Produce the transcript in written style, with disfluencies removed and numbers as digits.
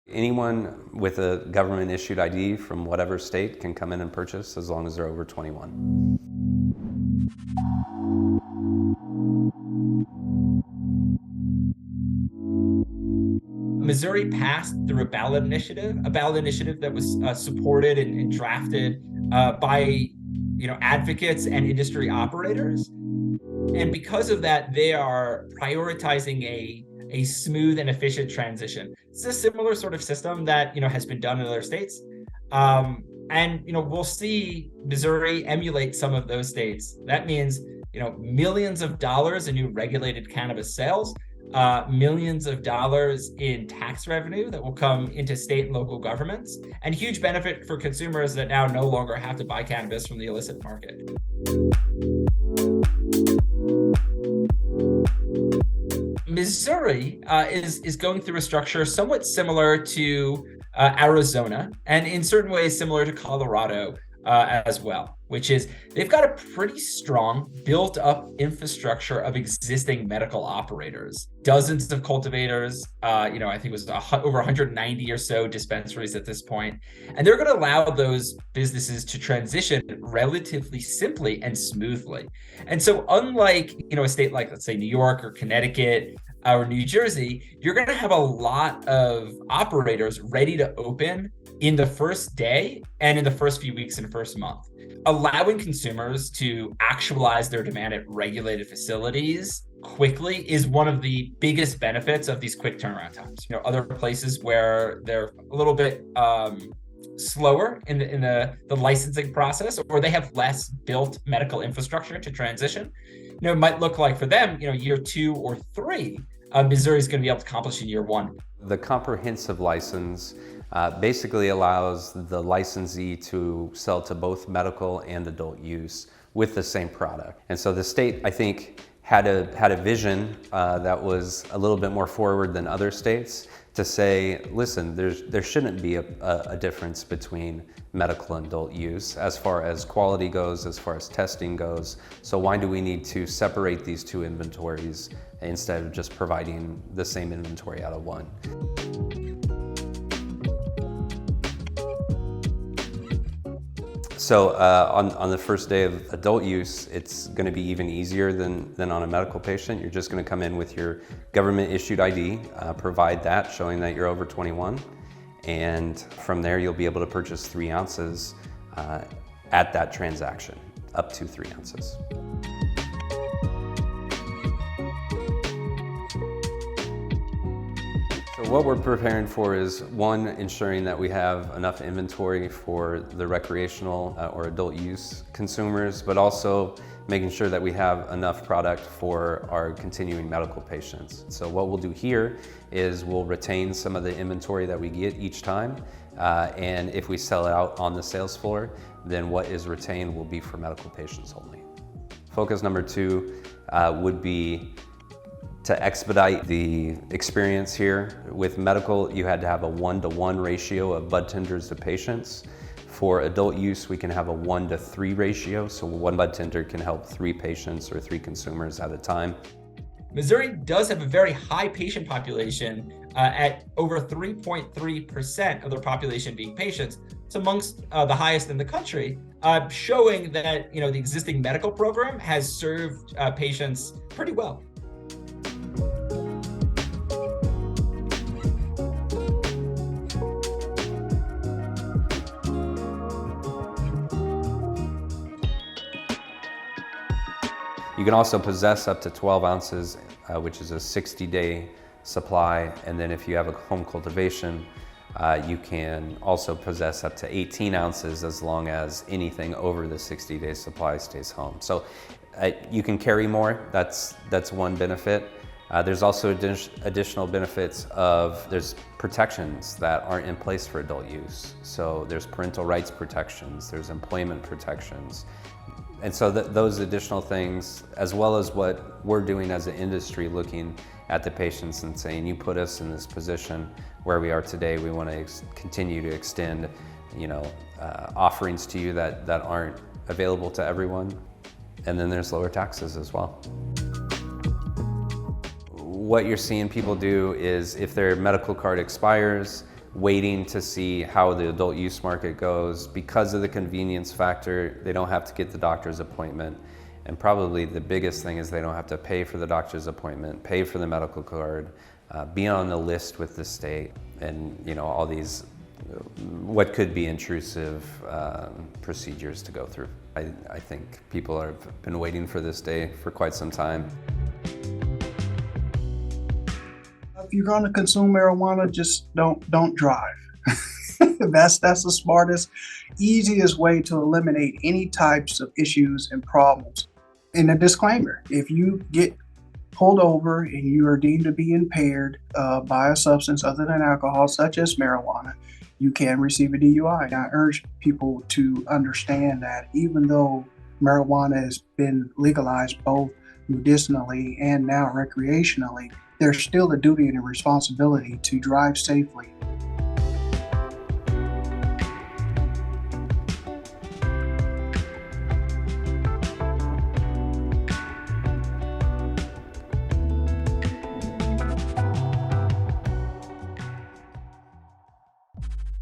Anyone with a government issued ID from whatever state can come in and purchase as long as they're over 21. Missouri passed through a ballot initiative that was supported and drafted by advocates and industry operators. And because of that, they are prioritizing a smooth and efficient transition. It's a similar sort of system that has been done in other states. And we'll see Missouri emulate some of those states. That means millions of dollars in new regulated cannabis sales, millions of dollars in tax revenue that will come into state and local governments, and huge benefit for consumers that now no longer have to buy cannabis from the illicit market. Missouri is going through a structure somewhat similar to Arizona, and in certain ways similar to Colorado as well, which is they've got a pretty strong built up infrastructure of existing medical operators, dozens of cultivators, I think it was over 190 or so dispensaries at this point. And they're going to allow those businesses to transition relatively simply and smoothly. And so unlike, a state like, let's say, New York or Connecticut or New Jersey, you're going to have a lot of operators ready to open in the first day and in the first few weeks and first month. Allowing consumers to actualize their demand at regulated facilities quickly is one of the biggest benefits of these quick turnaround times. Other places where they're a little bit slower in the licensing process, or they have less built medical infrastructure to transition, it might look like for them, year 2 or 3, Missouri is going to be able to accomplish in year 1. The comprehensive license basically allows the licensee to sell to both medical and adult use with the same product. And so the state, I think, had a vision that was a little bit more forward than other states to say, listen, there shouldn't be a difference between medical and adult use as far as quality goes, as far as testing goes. So why do we need to separate these two inventories instead of just providing the same inventory out of one? So on the first day of adult use, it's going to be even easier than on a medical patient. You're just going to come in with your government issued ID, provide that showing that you're over 21. And from there, you'll be able to purchase 3 ounces at that transaction, up to 3 ounces. So what we're preparing for is, one, ensuring that we have enough inventory for the recreational or adult use consumers, but also making sure that we have enough product for our continuing medical patients. So what we'll do here is we'll retain some of the inventory that we get each time, and if we sell it out on the sales floor, then what is retained will be for medical patients only. Focus number 2 would be to expedite the experience here. With medical, you had to have a 1-to-1 ratio of bud tenders to patients. For adult use, we can have a 1-to-3 ratio, so 1 bud tender can help 3 patients or 3 consumers at a time. Missouri does have a very high patient population at over 3.3% of their population being patients. It's amongst the highest in the country, showing that the existing medical program has served patients pretty well. You can also possess up to 12 ounces, which is a 60-day supply. And then if you have a home cultivation, you can also possess up to 18 ounces as long as anything over the 60-day supply stays home. So you can carry more, that's one benefit. There's also additional benefits there's protections that aren't in place for adult use. So there's parental rights protections, there's employment protections. And so those additional things, as well as what we're doing as an industry, looking at the patients and saying, you put us in this position where we are today, we want to continue to extend, offerings to you that aren't available to everyone. And then there's lower taxes as well. What you're seeing people do is, if their medical card expires, waiting to see how the adult use market goes. Because of the convenience factor, they don't have to get the doctor's appointment. And probably the biggest thing is they don't have to pay for the doctor's appointment, pay for the medical card, be on the list with the state, and all these what could be intrusive procedures to go through. I think people have been waiting for this day for quite some time. If you're going to consume marijuana, just don't drive. That's the smartest, easiest way to eliminate any types of issues and problems. And a disclaimer: if you get pulled over and you are deemed to be impaired by a substance other than alcohol, such as marijuana, you can receive a DUI. I urge people to understand that even though marijuana has been legalized both medicinally and now recreationally, there's still a duty and a responsibility to drive safely.